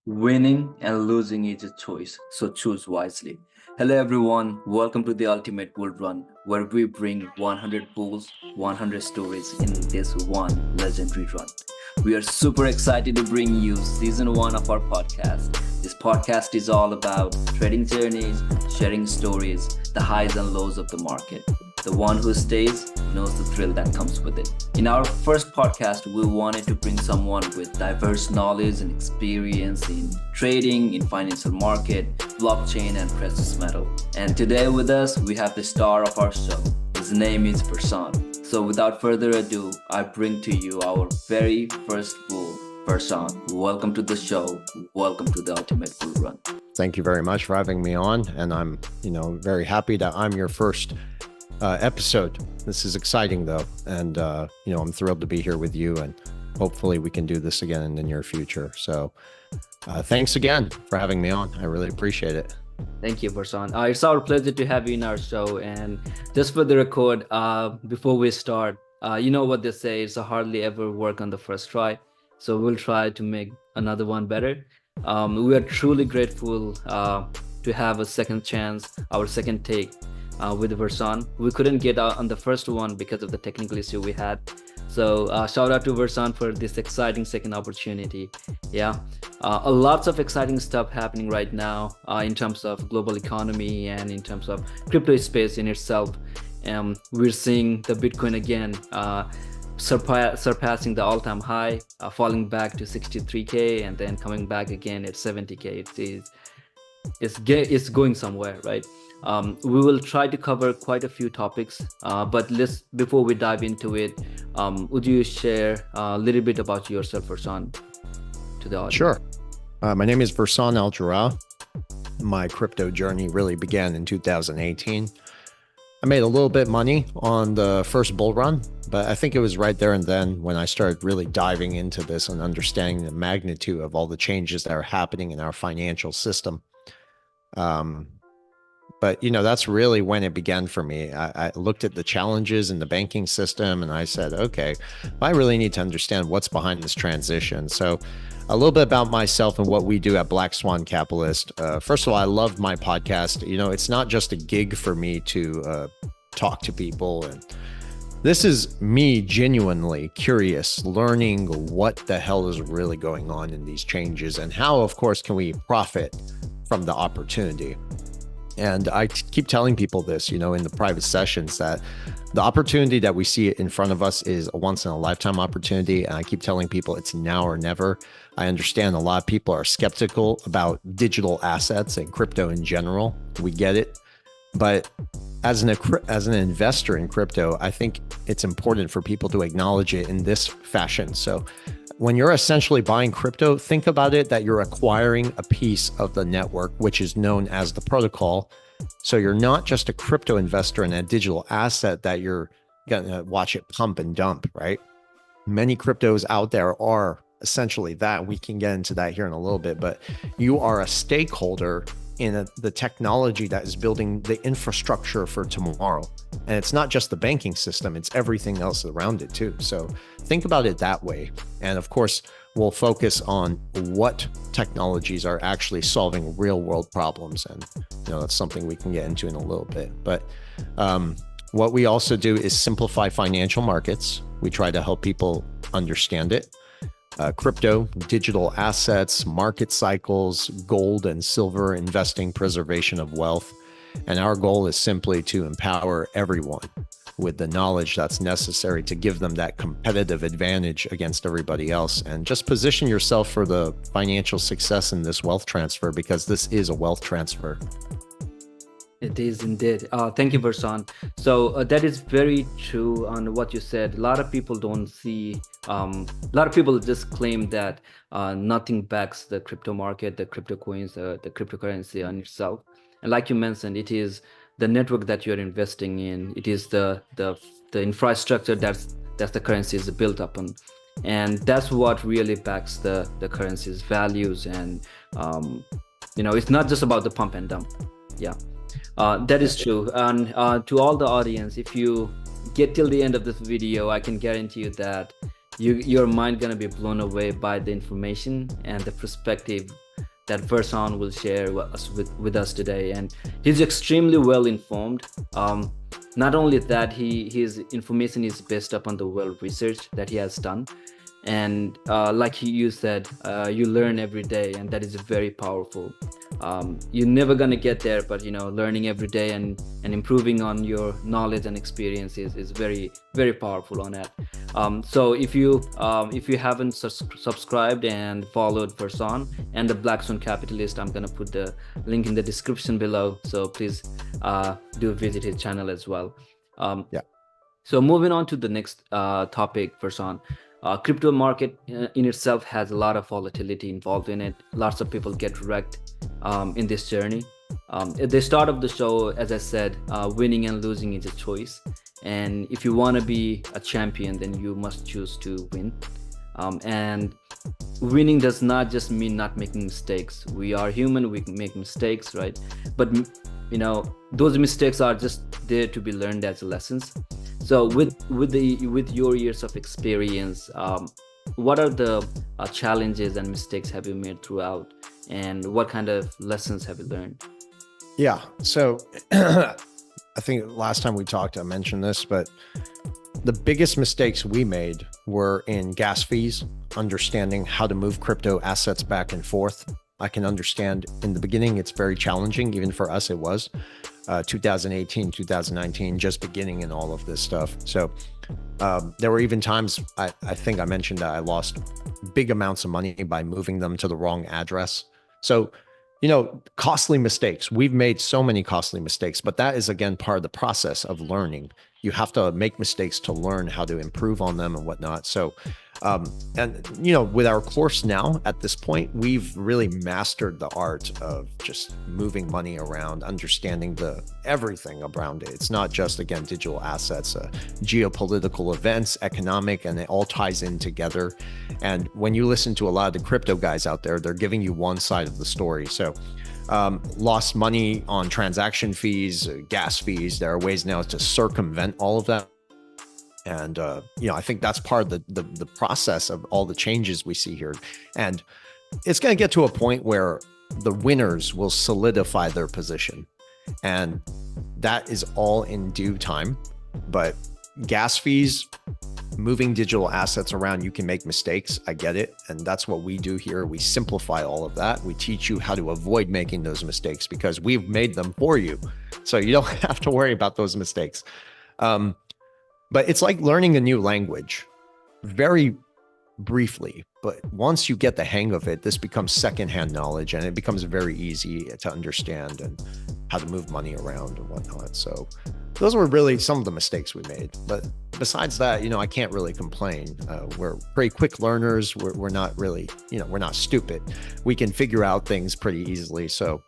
Winning and losing is a choice, so choose wisely. Hello, everyone. Welcome to the Ultimate Bull Run, where we bring 100 bulls, 100 stories in this one legendary run. We are super excited to bring you season one of our podcast. This podcast is all about trading journeys, sharing stories, the highs and lows of the market. The one who stays knows the thrill that comes with it. In our first podcast, we wanted to bring someone with diverse knowledge and experience in trading, in financial market, blockchain, and precious metal. And today with us, we have the star of our show. His name is Versan. So without further ado, I bring to you our very first bull, Versan. Welcome to the show. Welcome to the Ultimate Bull Run. Thank you very much for having me on. And I'm, very happy that I'm your first episode. This is exciting though. And, I'm thrilled to be here with you, and hopefully we can do this again in the near future. So thanks again for having me on. I really appreciate it. Thank you, Versan. It's our pleasure to have you in our show. And just for the record, before we start, you know what they say, it's a hardly ever work on the first try. So we'll try to make another one better. We are truly grateful to have a second chance, our second take with Versan. We couldn't get out on the first one because of the technical issue we had. So shout out to Versan for this exciting second opportunity. Yeah, a lots of exciting stuff happening right now in terms of global economy and in terms of crypto space in itself. We're seeing the Bitcoin again surpassing the all-time high, falling back to 63K and then coming back again at 70K. It's going somewhere, right? We will try to cover quite a few topics, but before we dive into it, would you share a little bit about yourself, Versan, to the audience? Sure. My name is Versan Aljarrah. My crypto journey really began in 2018. I made a little bit of money on the first bull run, but I think it was right there and then when I started really diving into this and understanding the magnitude of all the changes that are happening in our financial system. But, that's really when it began for me. I looked at the challenges in the banking system and I said, okay, I really need to understand what's behind this transition. So a little bit about myself and what we do at Black Swan Capitalist. First of all, I love my podcast. It's not just a gig for me to talk to people. And this is me genuinely curious, learning what the hell is really going on in these changes and how, of course, can we profit from the opportunity. And I keep telling people this, in the private sessions, that the opportunity that we see in front of us is a once in a lifetime opportunity. And I keep telling people it's now or never. I understand a lot of people are skeptical about digital assets and crypto in general. We get it. But as an investor in crypto, I think it's important for people to acknowledge it in this fashion. So when you're essentially buying crypto, think about it that you're acquiring a piece of the network, which is known as the protocol. So you're not just a crypto investor in a digital asset that you're going to watch it pump and dump, right? Many cryptos out there are essentially that. We can get into that here in a little bit, but you are a stakeholder in the technology that is building the infrastructure for tomorrow. And it's not just the banking system, it's everything else around it too. So think about it that way. And of course, we'll focus on what technologies are actually solving real world problems. And that's something we can get into in a little bit. But what we also do is simplify financial markets. We try to help people understand it. Crypto, digital assets, market cycles, gold and silver, investing, preservation of wealth. And our goal is simply to empower everyone with the knowledge that's necessary to give them that competitive advantage against everybody else, and just position yourself for the financial success in this wealth transfer, because this is a wealth transfer. It is indeed. Thank you, Versan. So that is very true on what you said. A lot of people don't see, a lot of people just claim that nothing backs the crypto market, the crypto coins, the cryptocurrency on itself. And like you mentioned, it is the network that you're investing in. It is the infrastructure that's the currency is built upon. And that's what really backs the currency's values. And, it's not just about the pump and dump. Yeah. That is true. And to all the audience, if you get till the end of this video, I can guarantee you that your mind gonna be blown away by the information and the perspective that Versan will share with us today. And he's extremely well informed. Not only that, his information is based upon the well research that he has done. And like you said, you learn every day, and that is very powerful. You're never gonna get there, but learning every day and improving on your knowledge and experience is very, very powerful on that. So if you haven't subscribed and followed Versan and the Blackstone Capitalist, I'm gonna put the link in the description below, so please do visit his channel as well. Yeah. So moving on to the next topic, Versan. Crypto market in itself has a lot of volatility involved in it. Lots of people get wrecked in this journey. At the start of the show, as I said, winning and losing is a choice. And if you want to be a champion, then you must choose to win. And winning does not just mean not making mistakes. We are human, we make mistakes, right? But those mistakes are just there to be learned as lessons. So with your years of experience, what are the challenges and mistakes have you made throughout, and what kind of lessons have you learned? Yeah. So I think last time we talked, I mentioned this, but the biggest mistakes we made were in gas fees, understanding how to move crypto assets back and forth. I can understand in the beginning, it's very challenging. Even for us, it was 2018, 2019, just beginning in all of this stuff. So there were even times, I think I mentioned that I lost big amounts of money by moving them to the wrong address. So, costly mistakes. We've made so many costly mistakes, but that is, again, part of the process of learning. You have to make mistakes to learn how to improve on them and whatnot. So, with our course now at this point, we've really mastered the art of just moving money around, understanding everything around it. It's not just, again, digital assets, geopolitical events, economic, and it all ties in together. And when you listen to a lot of the crypto guys out there, they're giving you one side of the story. So lost money on transaction fees, gas fees. There are ways now to circumvent all of that. And, I think that's part of the process of all the changes we see here. And it's going to get to a point where the winners will solidify their position. And that is all in due time. But gas fees, moving digital assets around, you can make mistakes. I get it. And that's what we do here. We simplify all of that. We teach you how to avoid making those mistakes because we've made them for you. So you don't have to worry about those mistakes. But it's like learning a new language, very briefly. But once you get the hang of it, this becomes secondhand knowledge, and it becomes very easy to understand and how to move money around and whatnot. So those were really some of the mistakes we made. But besides that, I can't really complain. We're pretty quick learners. We're not really, we're not stupid. We can figure out things pretty easily. So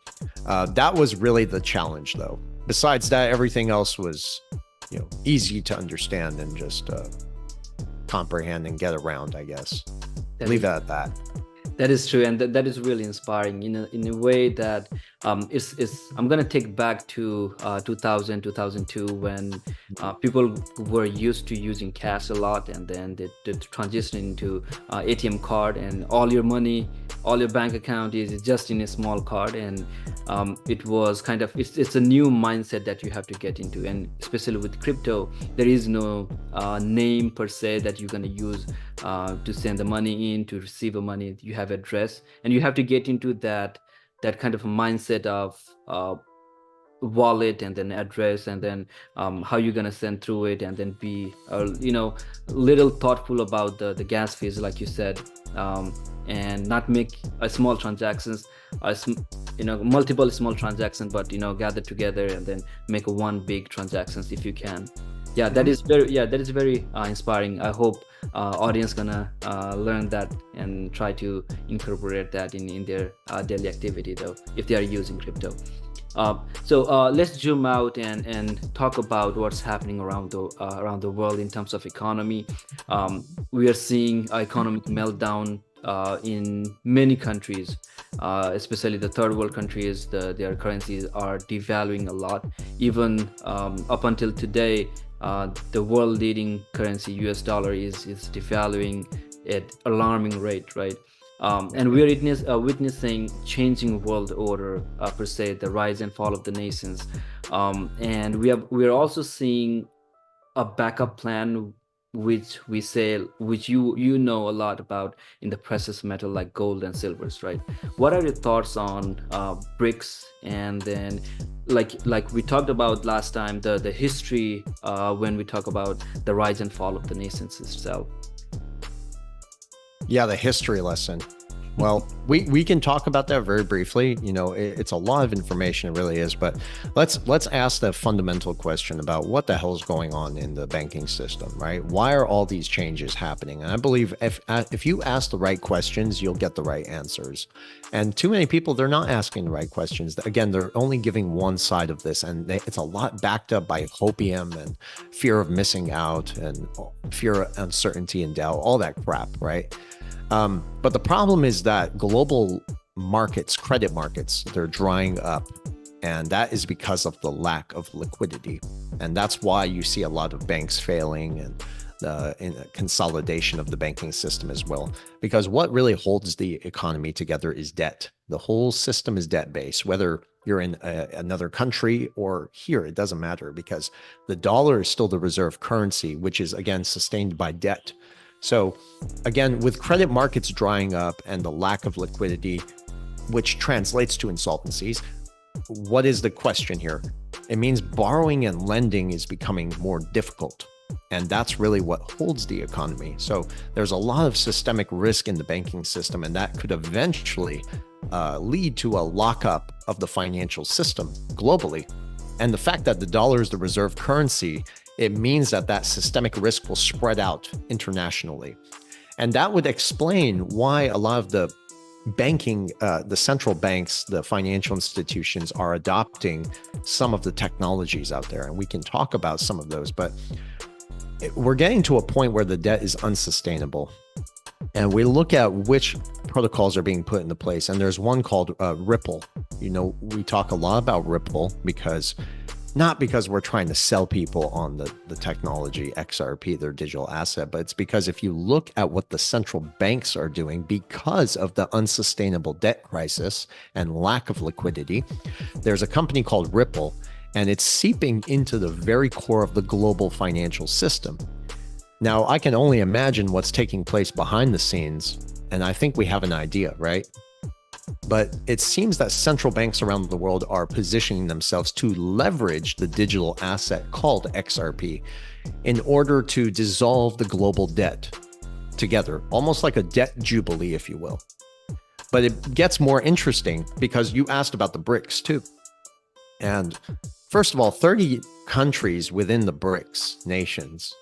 that was really the challenge, though. Besides that, everything else was easy to understand and just comprehend and get around, I guess. Leave it at that. That is true, and that is really inspiring in a way that it's I'm gonna take back to 2000, 2002 when people were used to using cash a lot, and then they transitioned into ATM card, and all your money, all your bank account is just in a small card. And it was kind of it's a new mindset that you have to get into. And especially with crypto, there is no name per se that you're going to use to send the money in, to receive the money. You have address, and you have to get into that kind of a mindset of wallet, and then address, and then how you're gonna send through it, and then be little thoughtful about the gas fees, like you said, and not make a small transactions, multiple small transactions, but gather together and then make one big transactions if you can. Yeah, that is very inspiring. I hope audience gonna learn that and try to incorporate that in their daily activity, though, if they are using crypto. So let's zoom out and talk about what's happening around the world in terms of economy. We are seeing economic meltdown in many countries, especially the third world countries. Their currencies are devaluing a lot. Even up until today, the world leading currency US dollar is devaluing at alarming rate, right? And we are witnessing changing world order, per se, the rise and fall of the nations. And we are also seeing a backup plan, which you know a lot about in the precious metal like gold and silvers, right? What are your thoughts on bricks? And then, like we talked about last time, the history, when we talk about the rise and fall of the nations itself. Yeah, the history lesson. Well, we can talk about that very briefly. It's a lot of information, it really is. But let's ask the fundamental question about what the hell is going on in the banking system, right? Why are all these changes happening? And I believe if you ask the right questions, you'll get the right answers. And too many people, they're not asking the right questions. Again, they're only giving one side of this, and it's a lot backed up by hopium and fear of missing out and fear of uncertainty and doubt, all that crap, right? But the problem is that global markets, credit markets, they're drying up. And that is because of the lack of liquidity. And that's why you see a lot of banks failing and in a consolidation of the banking system as well. Because what really holds the economy together is debt. The whole system is debt-based, whether you're in another country or here, it doesn't matter, because the dollar is still the reserve currency, which is, again, sustained by debt. So again, with credit markets drying up and the lack of liquidity, which translates to insolvencies, what is the question here? It means borrowing and lending is becoming more difficult. And that's really what holds the economy. So there's a lot of systemic risk in the banking system, and that could eventually lead to a lockup of the financial system globally. And the fact that the dollar is the reserve currency, it means that systemic risk will spread out internationally. And that would explain why a lot of the banking, the central banks, the financial institutions are adopting some of the technologies out there. And we can talk about some of those, but we're getting to a point where the debt is unsustainable. And we look at which protocols are being put into place. And there's one called Ripple. We talk a lot about Ripple not because we're trying to sell people on the technology, XRP, their digital asset, but it's because if you look at what the central banks are doing because of the unsustainable debt crisis and lack of liquidity, there's a company called Ripple, and it's seeping into the very core of the global financial system. Now, I can only imagine what's taking place behind the scenes, and I think we have an idea, right? But it seems that central banks around the world are positioning themselves to leverage the digital asset called XRP in order to dissolve the global debt together, almost like a debt jubilee, if you will. But it gets more interesting because you asked about the BRICS too. And first of all, 30 countries within the BRICS nations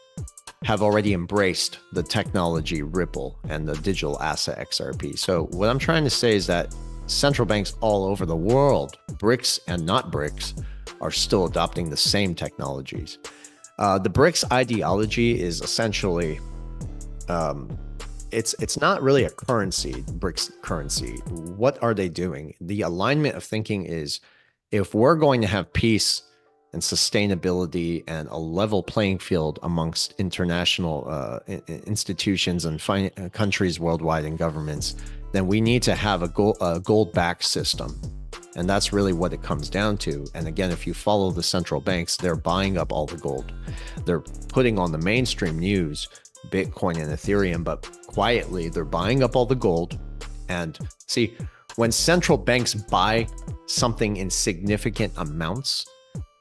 have already embraced the technology Ripple and the digital asset XRP. So what I'm trying to say is that central banks all over the world, BRICS and not BRICS, are still adopting the same technologies. The BRICS ideology is essentially, it's not really a currency, BRICS currency. What are they doing? The alignment of thinking is, if we're going to have peace and sustainability and a level playing field amongst international institutions and countries worldwide and governments, then we need to have a gold-backed system. And that's really what it comes down to. And again, if you follow the central banks, they're buying up all the gold. They're putting on the mainstream news Bitcoin and Ethereum, but quietly they're buying up all the gold. And see, when central banks buy something in significant amounts,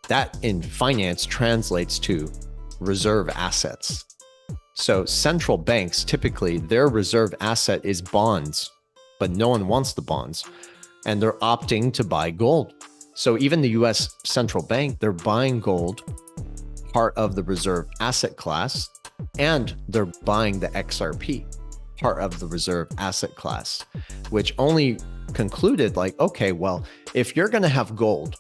that in finance translates to reserve assets. So central banks, typically their reserve asset is bonds, but no one wants the bonds, and they're opting to buy gold. So even the US central bank, they're buying gold, part of the reserve asset class, and they're buying the XRP, part of the reserve asset class, which only concluded like, okay, well, if you're going to have gold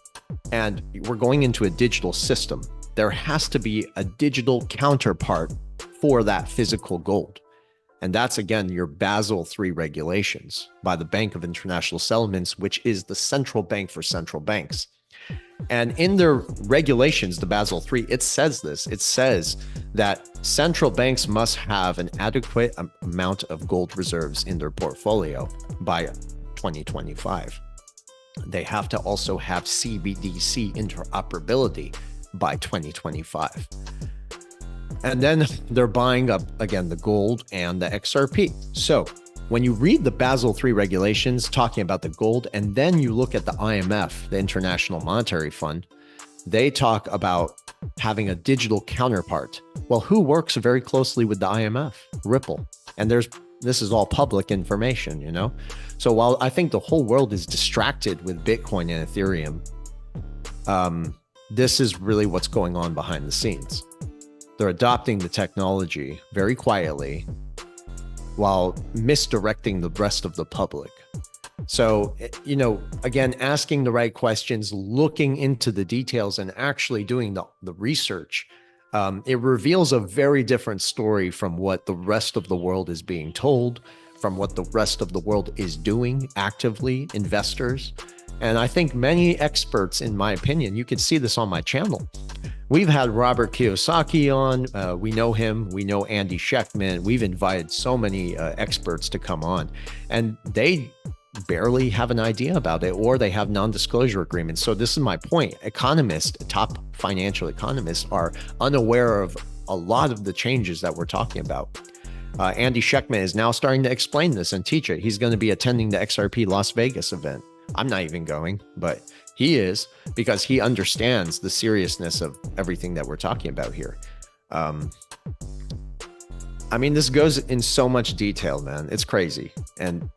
and we're going into a digital system, there has to be a digital counterpart for that physical gold. And that's, again, your Basel III regulations by the Bank of International Settlements, which is the central bank for central banks. And in their regulations, the Basel III, it says this. It says that central banks must have an adequate amount of gold reserves in their portfolio by 2025. They have to also have CBDC interoperability by 2025. And then they're buying up, again, the gold and the XRP. So when you read the Basel III regulations talking about the gold, and then you look at the IMF, the International Monetary Fund, they talk about having a digital counterpart. Well, who works very closely with the IMF? Ripple. And this is all public information, you know? So while I think the whole world is distracted with Bitcoin and Ethereum, this is really what's going on behind the scenes. They're adopting the technology very quietly while misdirecting the rest of the public. So, you know, again, asking the right questions, looking into the details, and actually doing the research, it reveals a very different story from what the rest of the world is being told, from what the rest of the world is doing actively, investors. And I think many experts, in my opinion, you can see this on my channel. We've had Robert Kiyosaki on. We know him. We know Andy Schectman. We've invited so many experts to come on, and they barely have an idea about it, or they have non-disclosure agreements. So this is my point. Economists, top financial economists, are unaware of a lot of the changes that we're talking about. Andy Schectman is now starting to explain this and teach it. He's going to be attending the XRP Las Vegas event. I'm not even going, but he is, because he understands the seriousness of everything that we're talking about here. I mean, this goes in so much detail, man. It's crazy. And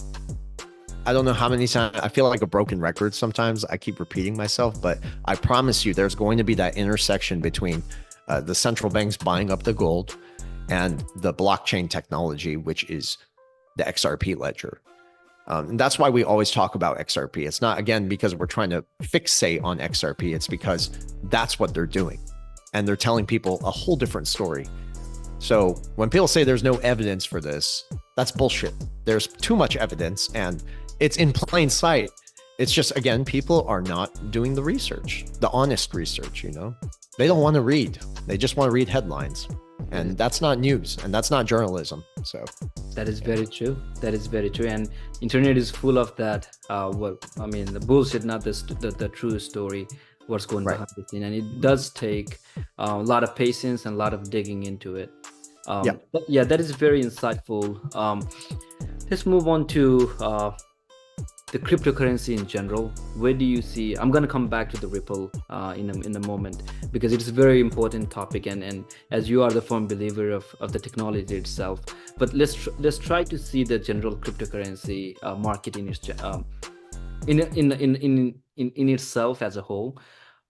I don't know how many times I feel like a broken record sometimes. I keep repeating myself, but I promise you there's going to be that intersection between the central banks buying up the gold and the blockchain technology, which is the XRP ledger. And that's why we always talk about XRP. It's not, again, because we're trying to fixate on XRP. It's because that's what they're doing. And they're telling people a whole different story. So when people say there's no evidence for this, that's bullshit. There's too much evidence and it's in plain sight. It's just, again, people are not doing the research, the honest research, you know? They don't want to read. They just want to read headlines. And that's not news, and that's not journalism. So that is very true. That is very true. And internet is full of that. The bullshit, not the true story, what's going behind the scene. And it does take a lot of patience and a lot of digging into it. That is very insightful. Let's move on to the cryptocurrency in general. Where do you see, I'm going to come back to the Ripple in a moment, because it's a very important topic, and as you are the firm believer of the technology itself. But let's try to see the general cryptocurrency market in itself as a whole.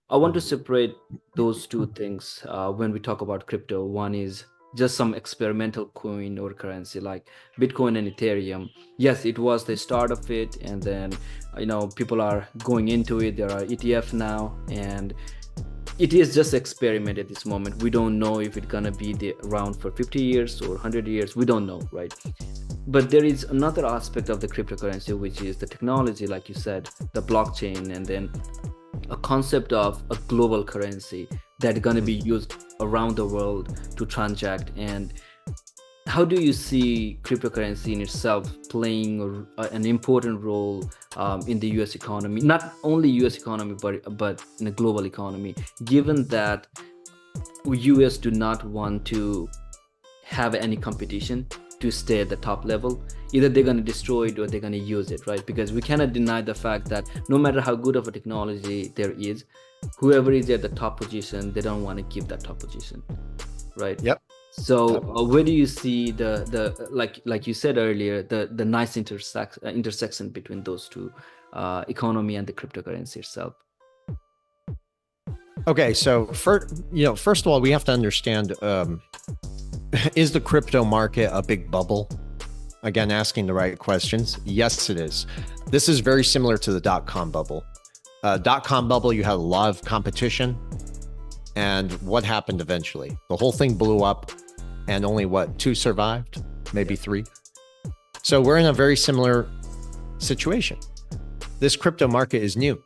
I want to separate those two things when we talk about crypto. One is just some experimental coin or currency like Bitcoin and Ethereum. Yes, it was the start of it, and then, you know, people are going into it. There are ETF now, and it is just experiment at this moment. We don't know if it's gonna be around for 50 years or 100 years. We don't know, right? But there is another aspect of the cryptocurrency, which is the technology, like you said, the blockchain, and then a concept of a global currency that's going to be used around the world to transact. And how do you see cryptocurrency in itself playing an important role in the US economy, not only US economy, but in the global economy, given that US do not want to have any competition to stay at the top level? Either they're going to destroy it or they're going to use it, right? Because we cannot deny the fact that no matter how good of a technology there is, whoever is at the top position, they don't want to keep that top position, right? Yep. So where do you see the like you said earlier, the nice intersection between those two, economy and the cryptocurrency itself? Okay, so first of all, we have to understand, is the crypto market a big bubble? Again, asking the right questions. Yes, it is. This is very similar to the dot-com bubble. Dot-com bubble, you had a lot of competition. And what happened eventually? The whole thing blew up, and only two survived? Maybe three. So we're in a very similar situation. This crypto market is new.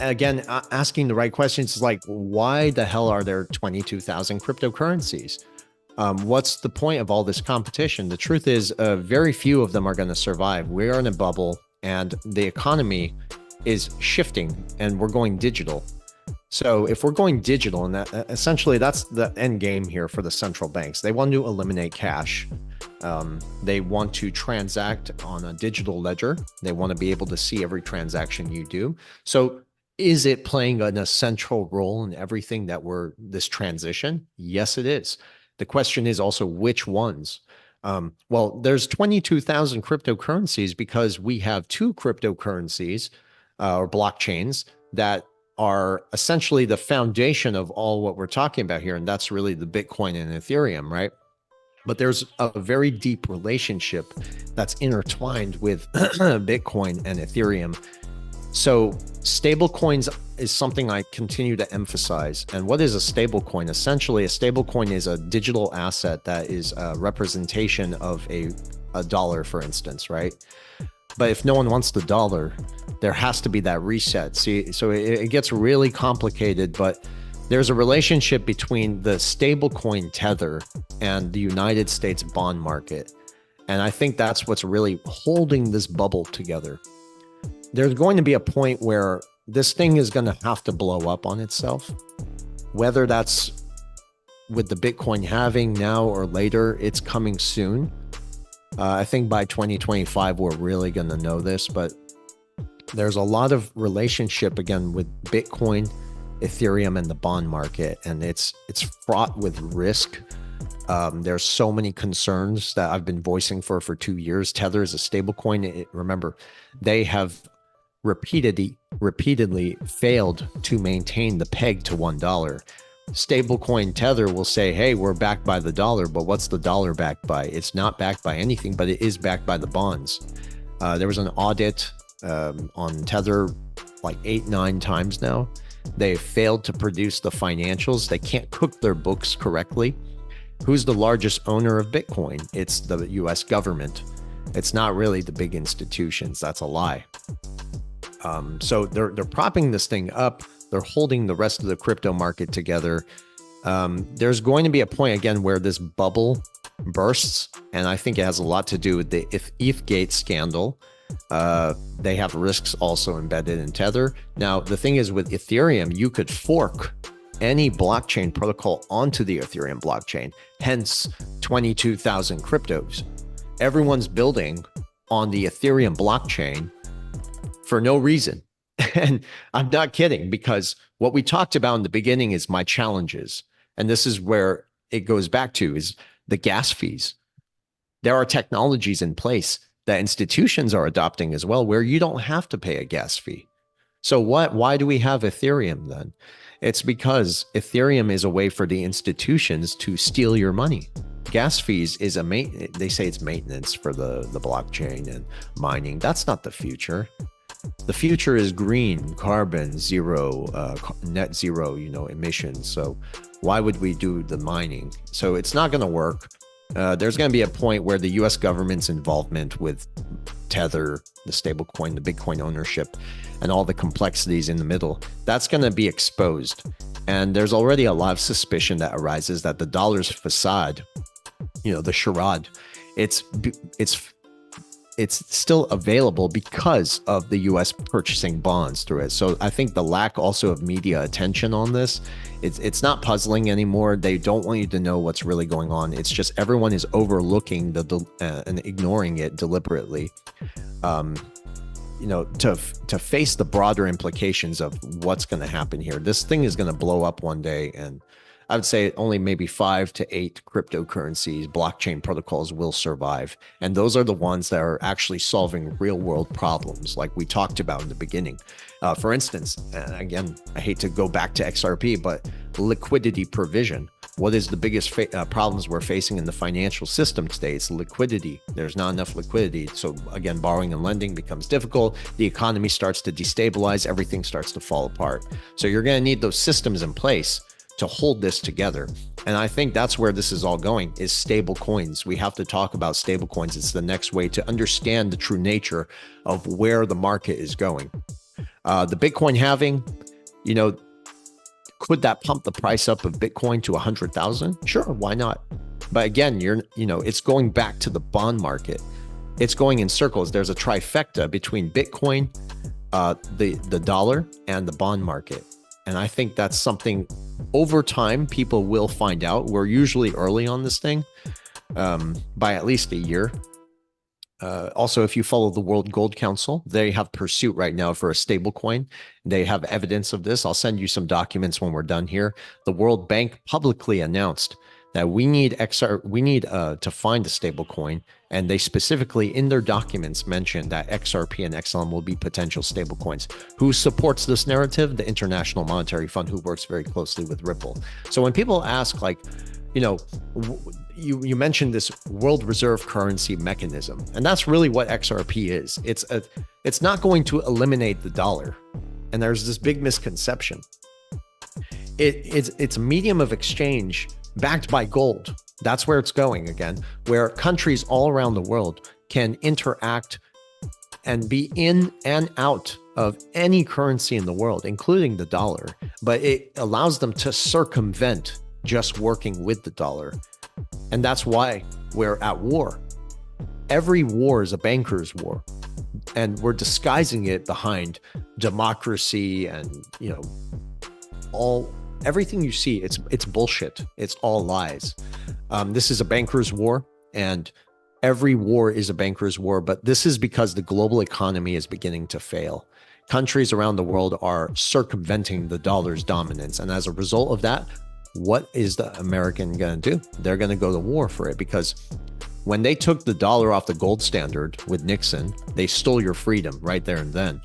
again, asking the right questions is like, why the hell are there 22,000 cryptocurrencies? What's the point of all this competition? The truth is, very few of them are going to survive. We are in a bubble, and the economy is shifting, and we're going digital. So if we're going digital, and that essentially that's the end game here for the central banks, they want to eliminate cash. They want to transact on a digital ledger. They want to be able to see every transaction you do. So is it playing an essential role in everything that we're this transition? Yes, it is. The question is also which ones. Well, there's 22,000 cryptocurrencies because we have two cryptocurrencies or blockchains that are essentially the foundation of all what we're talking about here. And that's really the Bitcoin and Ethereum, right? But there's a very deep relationship that's intertwined with Bitcoin and Ethereum. So stable coins is something I continue to emphasize. And what is a stable coin? Essentially, a stable coin is a digital asset that is a representation of a dollar, for instance, right? But if no one wants the dollar, there has to be that reset. See, so it gets really complicated, but there's a relationship between the stablecoin Tether and the United States bond market. And I think that's what's really holding this bubble together. There's going to be a point where this thing is going to have to blow up on itself, whether that's with the Bitcoin halving now or later. It's coming soon. I think by 2025, we're really going to know this, but there's a lot of relationship again with Bitcoin, Ethereum, and the bond market, and it's fraught with risk. There's so many concerns that I've been voicing for 2 years. Tether is a stablecoin. Remember, they have repeatedly failed to maintain the peg to $1. Stablecoin Tether will say, hey, we're backed by the dollar, but what's the dollar backed by? It's not backed by anything, but it is backed by the bonds. There was an audit on Tether like 8-9 times now. They failed to produce the financials. They can't cook their books correctly. Who's the largest owner of Bitcoin? It's the US government. It's not really the big institutions. That's a lie. So they're propping this thing up. They're holding the rest of the crypto market together. There's going to be a point again where this bubble bursts, and I think it has a lot to do with the ETHgate scandal. They have risks also embedded in Tether. Now, the thing is with Ethereum, you could fork any blockchain protocol onto the Ethereum blockchain, hence 22,000 cryptos. Everyone's building on the Ethereum blockchain for no reason. And I'm not kidding, because what we talked about in the beginning is my challenges. And this is where it goes back to is the gas fees. There are technologies in place that institutions are adopting as well, where you don't have to pay a gas fee. So why do we have Ethereum then? It's because Ethereum is a way for the institutions to steal your money. Gas fees is they say it's maintenance for the blockchain and mining. That's not the future. The future is green, carbon, zero, net zero, emissions. So why would we do the mining? So it's not going to work. There's going to be a point where the US government's involvement with Tether, the stablecoin, the Bitcoin ownership, and all the complexities in the middle, that's going to be exposed. And there's already a lot of suspicion that arises that the dollar's facade, the charade, it's still available because of the US purchasing bonds through it. So I think the lack also of media attention on this, it's not puzzling anymore. They don't want you to know what's really going on. It's just everyone is overlooking and ignoring it deliberately, to face the broader implications of what's going to happen here. This thing is going to blow up one day, and I would say only maybe 5 to 8 cryptocurrencies, blockchain protocols will survive. And those are the ones that are actually solving real world problems like we talked about in the beginning. For instance, again, I hate to go back to XRP, but liquidity provision. What is the biggest problems we're facing in the financial system today? It's liquidity. There's not enough liquidity. So again, borrowing and lending becomes difficult. The economy starts to destabilize. Everything starts to fall apart. So you're going to need those systems in place to hold this together. And I think that's where this is all going, is stable coins. We have to talk about stable coins. It's the next way to understand the true nature of where the market is going. The Bitcoin halving, you know, could that pump the price up of Bitcoin to 100,000? Sure, why not? But again, it's going back to the bond market. It's going in circles. There's a trifecta between Bitcoin, the dollar, and the bond market. And I think that's something over time people will find out. We're usually early on this thing by at least a year. Also, if you follow the World Gold Council, they have pursuit right now for a stable coin. They have evidence of this. I'll send you some documents when we're done here. The World Bank publicly announced that we need to find a stable coin, and they specifically in their documents mentioned that XRP and XLM will be potential stable coins. Who supports this narrative? The International Monetary Fund, who works very closely with Ripple. So when people ask, like, you mentioned this world reserve currency mechanism, and that's really what XRP is. It's not going to eliminate the dollar, and there's this big misconception. It's a medium of exchange backed by gold. That's where it's going again, where countries all around the world can interact and be in and out of any currency in the world, including the dollar, but it allows them to circumvent just working with the dollar. And that's why we're at war. Every war is a banker's war. And we're disguising it behind democracy and, everything you see, it's bullshit. It's all lies. This is a banker's war, and every war is a banker's war, but this is because the global economy is beginning to fail. Countries around the world are circumventing the dollar's dominance. And as a result of that, what is the American going to do? They're going to go to war for it, because when they took the dollar off the gold standard with Nixon, they stole your freedom right there and then.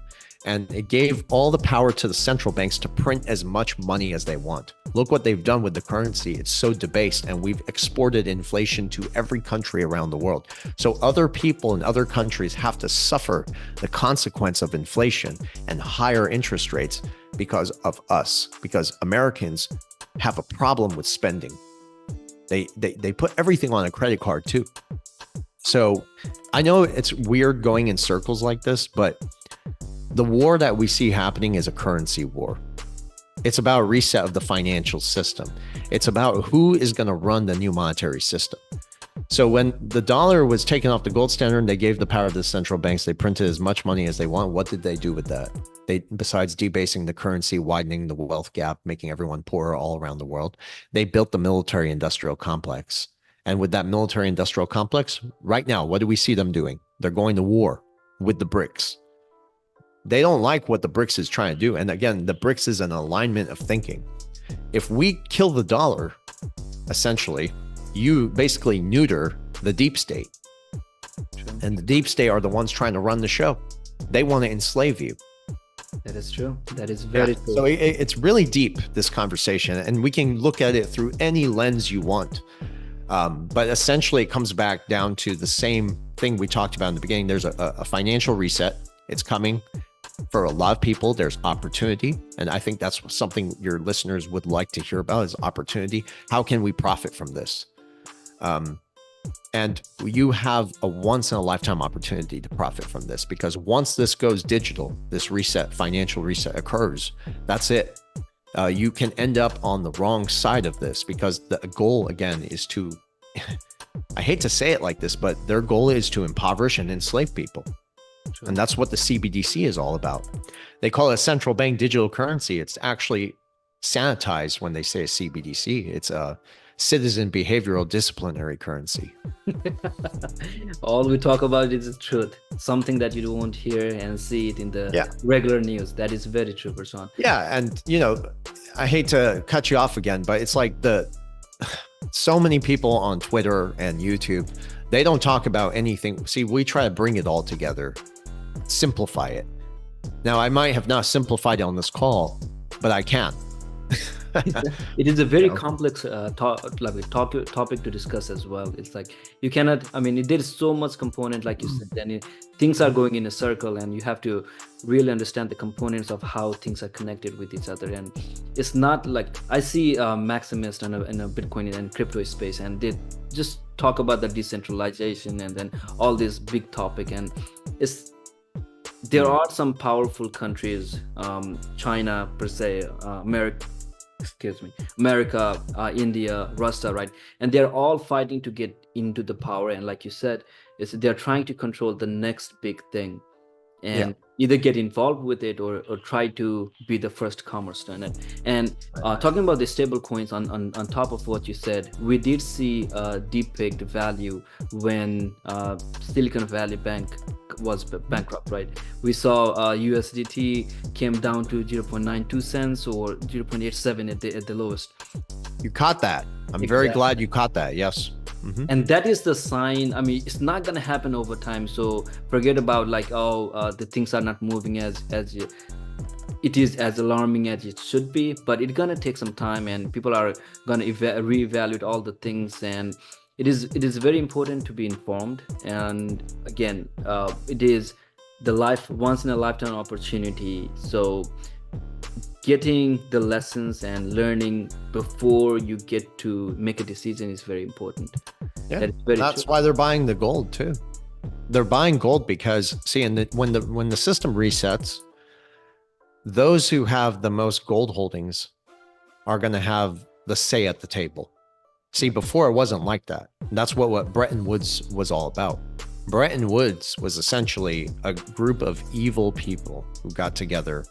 And it gave all the power to the central banks to print as much money as they want. Look what they've done with the currency. It's so debased, and we've exported inflation to every country around the world. So other people in other countries have to suffer the consequence of inflation and higher interest rates because of us, because Americans have a problem with spending. They put everything on a credit card too. So I know it's weird going in circles like this, but the war that we see happening is a currency war. It's about a reset of the financial system. It's about who is going to run the new monetary system. So when the dollar was taken off the gold standard, they gave the power to the central banks. They printed as much money as they want. What did they do with that? Besides debasing the currency, widening the wealth gap, making everyone poorer all around the world, they built the military industrial complex. And with that military industrial complex, right now, what do we see them doing? They're going to war with the BRICS. They don't like what the BRICS is trying to do. And again, the BRICS is an alignment of thinking. If we kill the dollar, essentially, you basically neuter the deep state. True. And the deep state are the ones trying to run the show. They want to enslave you. That is true. That is very true. So it's really deep, this conversation, and we can look at it through any lens you want. But essentially, it comes back down to the same thing we talked about in the beginning. There's a financial reset. It's coming. For a lot of people, there's opportunity. And I think that's something your listeners would like to hear about, is opportunity. How can we profit from this? And you have a once in a lifetime opportunity to profit from this, because once this goes digital, this reset, financial reset occurs, that's it. You can end up on the wrong side of this, because the goal, again, is to, I hate to say it like this, but their goal is to impoverish and enslave people. True. And that's what the CBDC is all about. They call it a central bank digital currency. It's actually sanitized when they say a CBDC. It's a citizen behavioral disciplinary currency. All we talk about is the truth, something that you won't hear and see it in the regular news. That is very true, Versan. Yeah, and I hate to cut you off again, but it's like so many people on Twitter and YouTube, they don't talk about anything. See, we try to bring it all together, simplify it. Now, I might have not simplified it on this call, but I can. It is a very complex topic to discuss as well. It's like you cannot, there is so much component, like you said, and things are going in a circle, and you have to really understand the components of how things are connected with each other. And it's not like, I see Maximist in a Bitcoin and crypto space, and they just talk about the decentralization and then all this big topic, and there are some powerful countries, China per se, America, excuse me, America, India, Russia, right? And they're all fighting to get into the power. And like you said, they're trying to control the next big thing, Yeah. and either get involved with it, or try to be the first commerce on it. And talking about the stable coins, on top of what you said, we did see a depict value when Silicon Valley Bank was bankrupt, right? We saw USDT came down to 0.92 cents or 0.87 at the lowest. You caught that. I'm very glad you caught that. Yes. And that is the sign. I mean, it's not going to happen over time, so forget about like, the things are not moving as it is as alarming as it should be. But it's going to take some time, and people are going to reevaluate all the things. And it is very important to be informed. And again, it is the once in a lifetime opportunity. So getting the lessons and learning before you get to make a decision is very important. Yeah, that's why they're buying the gold too. They're buying gold because, see, when the system resets, those who have the most gold holdings are going to have the say at the table. See, before it wasn't like that. That's what Bretton Woods was all about. Bretton Woods was essentially a group of evil people who got together.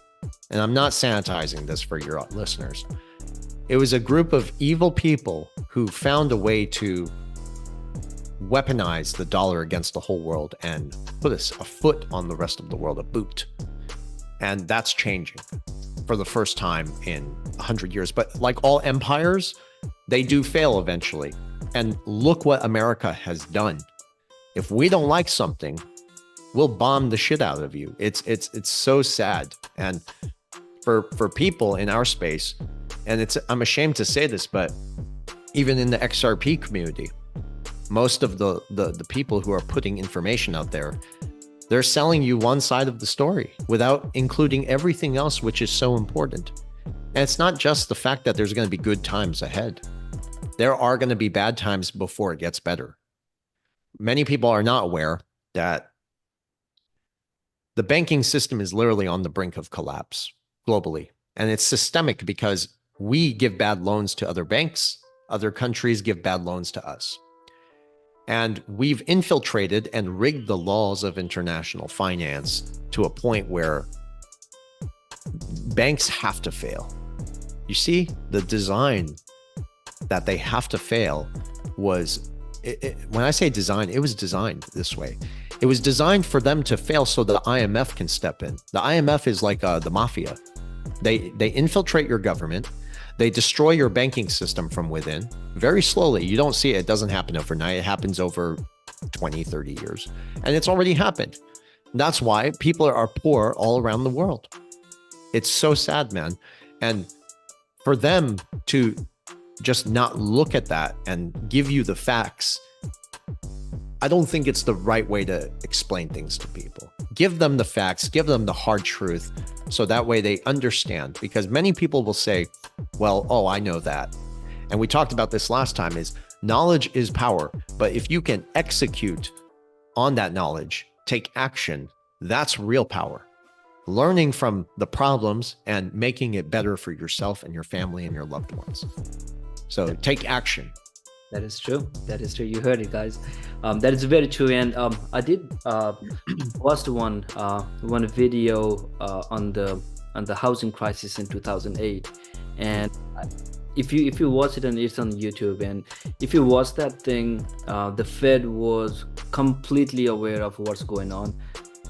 And I'm not sanitizing this for your listeners. It was a group of evil people who found a way to weaponize the dollar against the whole world and put us a foot on the rest of the world, a boot. And that's changing for the first time in 100 years. But like all empires, they do fail eventually. And look what America has done. If we don't like something, we'll bomb the shit out of you. It's so sad. And for people in our space, and I'm ashamed to say this, but even in the XRP community, most of the people who are putting information out there, they're selling you one side of the story without including everything else, which is so important. And it's not just the fact that there's going to be good times ahead. There are going to be bad times before it gets better. Many people are not aware that the banking system is literally on the brink of collapse globally. And it's systemic because we give bad loans to other banks. Other countries give bad loans to us. And we've infiltrated and rigged the laws of international finance to a point where banks have to fail. You see, the design that they have to fail was, when I say design, it was designed this way. It was designed for them to fail so the IMF can step in. The IMF is like the mafia. They infiltrate your government. They destroy your banking system from within very slowly. You don't see it. It doesn't happen overnight. It happens over 20, 30 years. And it's already happened. That's why people are poor all around the world. It's so sad, man. And for them to just not look at that and give you the facts, I don't think it's the right way to explain things to people. Give them the facts, give them the hard truth, so that way they understand. Because many people will say, well, oh, I know that. And we talked about this last time, is knowledge is power. But if you can execute on that knowledge, take action, that's real power. Learning from the problems and making it better for yourself and your family and your loved ones. So take action. That is true. That is true. You heard it, guys. That is very true. And I did watch one video on the housing crisis in 2008. And if you watch it, and it's on YouTube, and if you watch that thing, the Fed was completely aware of what's going on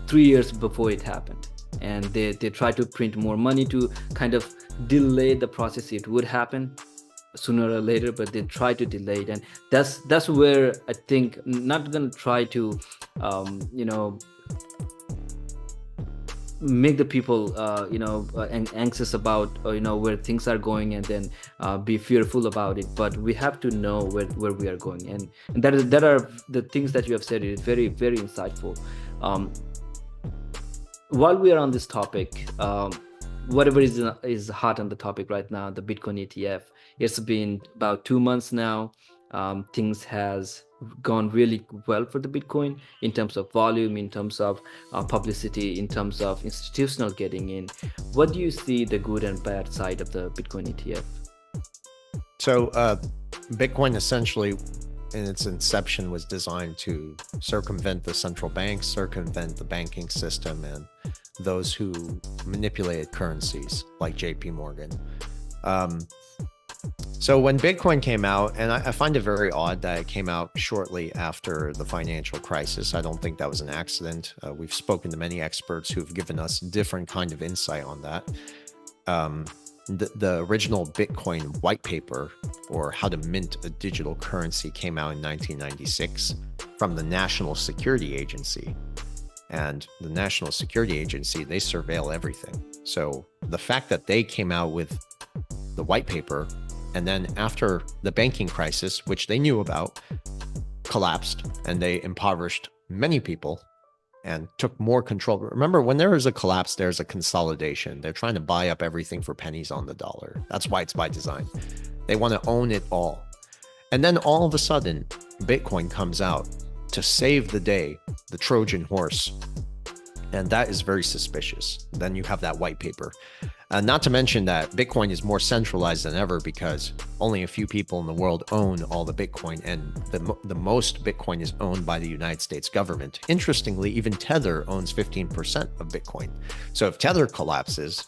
3 years before it happened. And they tried to print more money to kind of delay the process. It would happen sooner or later, but they try to delay it. And that's where I think, not gonna try to make the people anxious about where things are going, and then be fearful about it. But we have to know where we are going, and that are the things that you have said. It is very, very insightful. While we are on this topic, whatever is hot on the topic right now, the Bitcoin ETF. It's been about 2 months now. things has gone really well for the Bitcoin in terms of volume, in terms of publicity, in terms of institutional getting in. What do you see the good and bad side of the Bitcoin ETF? So Bitcoin essentially in its inception was designed to circumvent the central banks, circumvent the banking system, and those who manipulated currencies like JP Morgan. So when Bitcoin came out, and I find it very odd that it came out shortly after the financial crisis. I don't think that was an accident. We've spoken to many experts who've given us different kind of insight on that. The original Bitcoin white paper, or how to mint a digital currency, came out in 1996 from the National Security Agency. And the National Security Agency, they surveil everything. So the fact that they came out with the white paper, and then after the banking crisis, which they knew about, collapsed, and they impoverished many people and took more control. Remember, when there is a collapse, there's a consolidation. They're trying to buy up everything for pennies on the dollar. That's why it's by design. They want to own it all. And then all of a sudden, Bitcoin comes out to save the day, the Trojan horse. And that is very suspicious. Then you have that white paper. Not to mention that Bitcoin is more centralized than ever because only a few people in the world own all the Bitcoin, and the most Bitcoin is owned by the United States government. Interestingly, even Tether owns 15% of Bitcoin. So if Tether collapses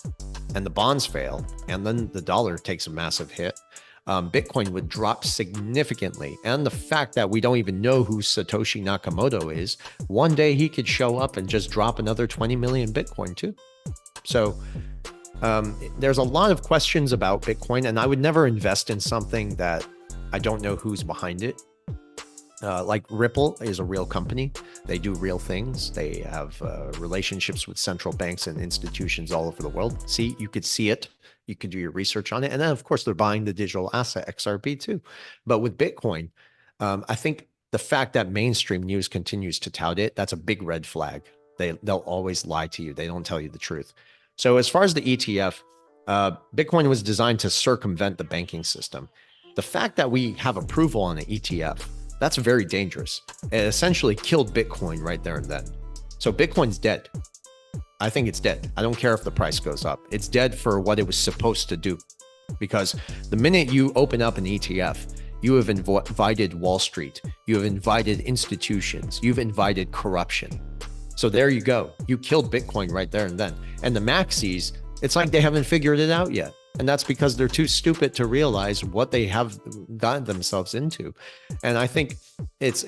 and the bonds fail, and then the dollar takes a massive hit, Bitcoin would drop significantly. And the fact that we don't even know who Satoshi Nakamoto is, one day he could show up and just drop another 20 million Bitcoin too. So there's a lot of questions about Bitcoin, and I would never invest in something that I don't know who's behind it. Like Ripple is a real company. They do real things. They have relationships with central banks and institutions all over the world. See, you could see it. You could do your research on it. And then, of course, they're buying the digital asset XRP too. But with Bitcoin, I think the fact that mainstream news continues to tout it, that's a big red flag. They'll always lie to you. They don't tell you the truth. So as far as the ETF, Bitcoin was designed to circumvent the banking system. The fact that we have approval on an ETF, that's very dangerous. It essentially killed Bitcoin right there and then. So Bitcoin's dead. I think it's dead. I don't care if the price goes up. It's dead for what it was supposed to do. Because the minute you open up an ETF, you have invited Wall Street. You have invited institutions. You've invited corruption. So there you go. You killed Bitcoin right there and then. And the maxis, it's like they haven't figured it out yet. And that's because they're too stupid to realize what they have gotten themselves into. And I think it's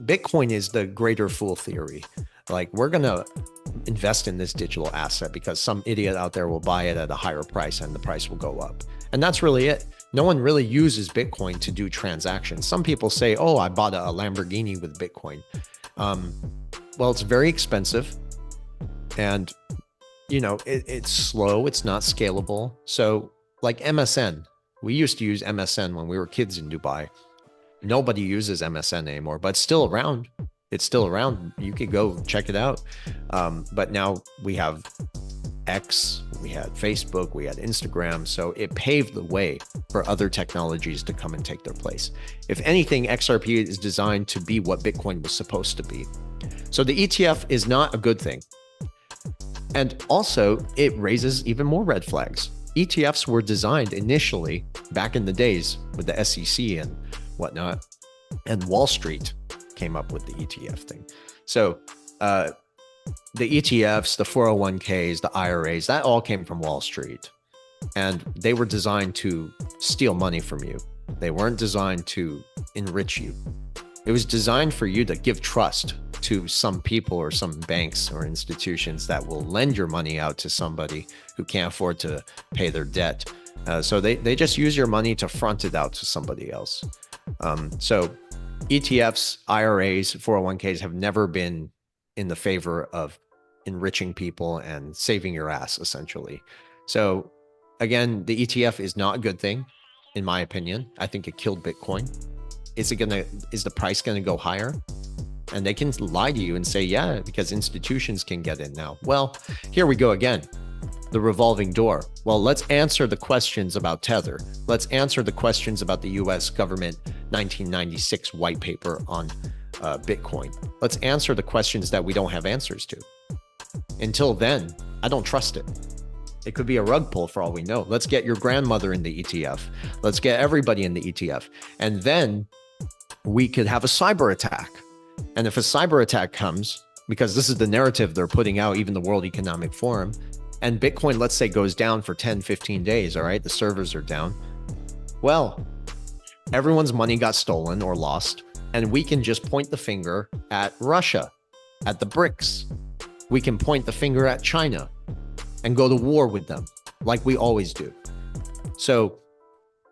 Bitcoin is the greater fool theory. Like, we're going to invest in this digital asset because some idiot out there will buy it at a higher price and the price will go up. And that's really it. No one really uses Bitcoin to do transactions. Some people say, oh, I bought a Lamborghini with Bitcoin. Well, it's very expensive and, it's slow. It's not scalable. So like MSN, we used to use MSN when we were kids in Dubai. Nobody uses MSN anymore, but it's still around. It's still around. You could go check it out. But now we have X, we had Facebook, we had Instagram. So it paved the way for other technologies to come and take their place. If anything, XRP is designed to be what Bitcoin was supposed to be. So the ETF is not a good thing. And also, it raises even more red flags. ETFs were designed initially back in the days with the SEC and whatnot, and Wall Street came up with the ETF thing. So the ETFs, the 401ks, the IRAs, that all came from Wall Street. And they were designed to steal money from you. They weren't designed to enrich you. It was designed for you to give trust to some people or some banks or institutions that will lend your money out to somebody who can't afford to pay their debt. So they just use your money to front it out to somebody else. So ETFs, IRAs, 401ks have never been in the favor of enriching people and saving your ass, essentially. So again, the ETF is not a good thing, in my opinion. I think it killed Bitcoin. Is the price gonna go higher? And they can lie to you and say, yeah, because institutions can get in now. Well, here we go again. the revolving door. Well, let's answer the questions about Tether. Let's answer the questions about the US government 1996 white paper on Bitcoin. Let's answer the questions that we don't have answers to. Until then, I don't trust it. It could be a rug pull for all we know. Let's get your grandmother in the ETF. Let's get everybody in the ETF. And then we could have a cyber attack. And if a cyber attack comes, because this is the narrative they're putting out, even the World Economic Forum, and Bitcoin, let's say, goes down for 10, 15 days, all right, the servers are down. Well, everyone's money got stolen or lost, and we can just point the finger at Russia, at the BRICS. We can point the finger at China and go to war with them, like we always do. So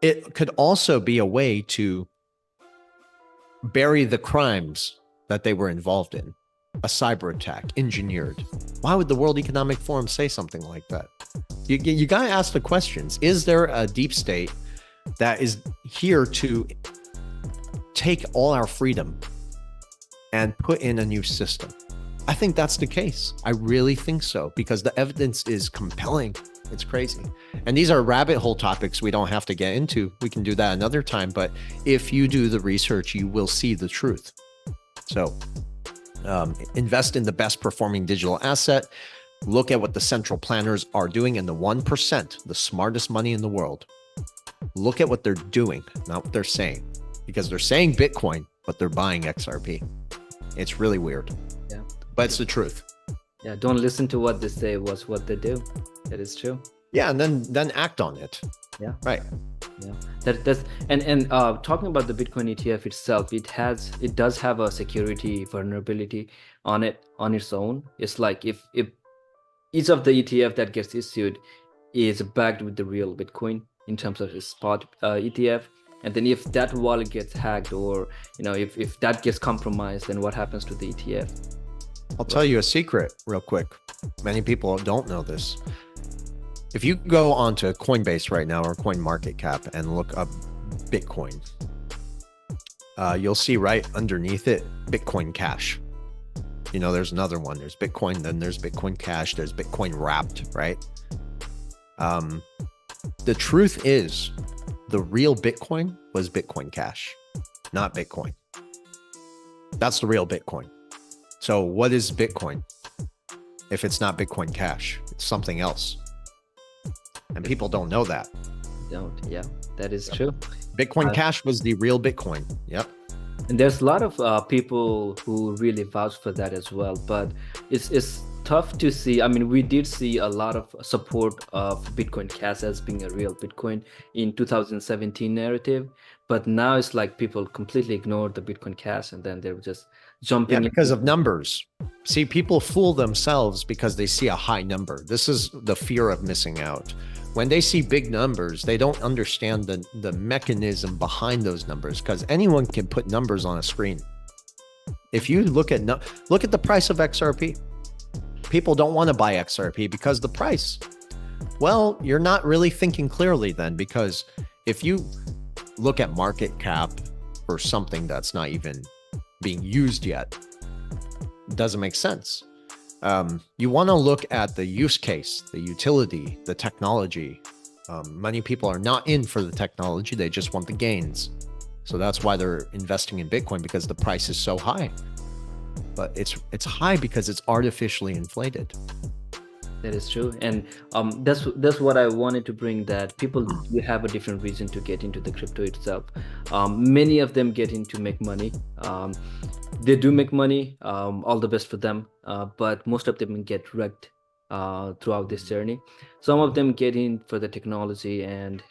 it could also be a way to bury the crimes that they were involved in. A cyber attack, engineered. Why would the World Economic Forum say something like that? You got to ask the questions. Is there a deep state that is here to take all our freedom and put in a new system? I think that's the case. I really think so, because the evidence is compelling. It's crazy. And these are rabbit hole topics we don't have to get into. We can do that another time. But if you do the research, you will see the truth. So invest in the best performing digital asset. Look at what the central planners are doing, and the 1%, the smartest money in the world. Look at what they're doing, not what they're saying, because they're saying Bitcoin, but they're buying XRP. It's really weird. Yeah, but it's the truth. Yeah, don't listen to what they say, was what they do. That is true. Yeah, and then act on it. Yeah, right. Yeah, that's and talking about the Bitcoin ETF itself, it does have a security vulnerability on its own. It's like if each of the ETF that gets issued is backed with the real Bitcoin in terms of its spot ETF, and then if that wallet gets hacked, or if that gets compromised, then what happens to the ETF? I'll tell you a secret real quick. Many people don't know this. If you go onto Coinbase right now or CoinMarketCap and look up Bitcoin, you'll see right underneath it, Bitcoin Cash. There's another one. There's Bitcoin, then there's Bitcoin Cash, there's Bitcoin Wrapped, right? The truth is, the real Bitcoin was Bitcoin Cash, not Bitcoin. That's the real Bitcoin. So what is Bitcoin? If it's not Bitcoin Cash, it's something else. And people don't know that. Yeah, that is true. Bitcoin Cash was the real Bitcoin. Yep. And there's a lot of people who really vouch for that as well. But it's tough to see. I mean, we did see a lot of support of Bitcoin Cash as being a real Bitcoin in 2017 narrative. But now it's like people completely ignored the Bitcoin Cash, and then they're just jumping. Yeah, because of numbers. See, people fool themselves because they see a high number. This is the fear of missing out. When they see big numbers, they don't understand the mechanism behind those numbers, because anyone can put numbers on a screen. If you look at the price of XRP, people don't want to buy XRP because the price. Well, you're not really thinking clearly then, because if you look at market cap for something that's not even being used yet, it doesn't make sense. You want to look at the use case, the utility, the technology. Many people are not in for the technology. They just want the gains. So that's why they're investing in Bitcoin, because the price is so high. But it's high because it's artificially inflated. That is true. And that's what I wanted to bring, that people you have a different reason to get into the crypto itself. Many of them get in to make money. They do make money, all the best for them, but most of them get wrecked throughout this journey. Some of them get in for the technology, and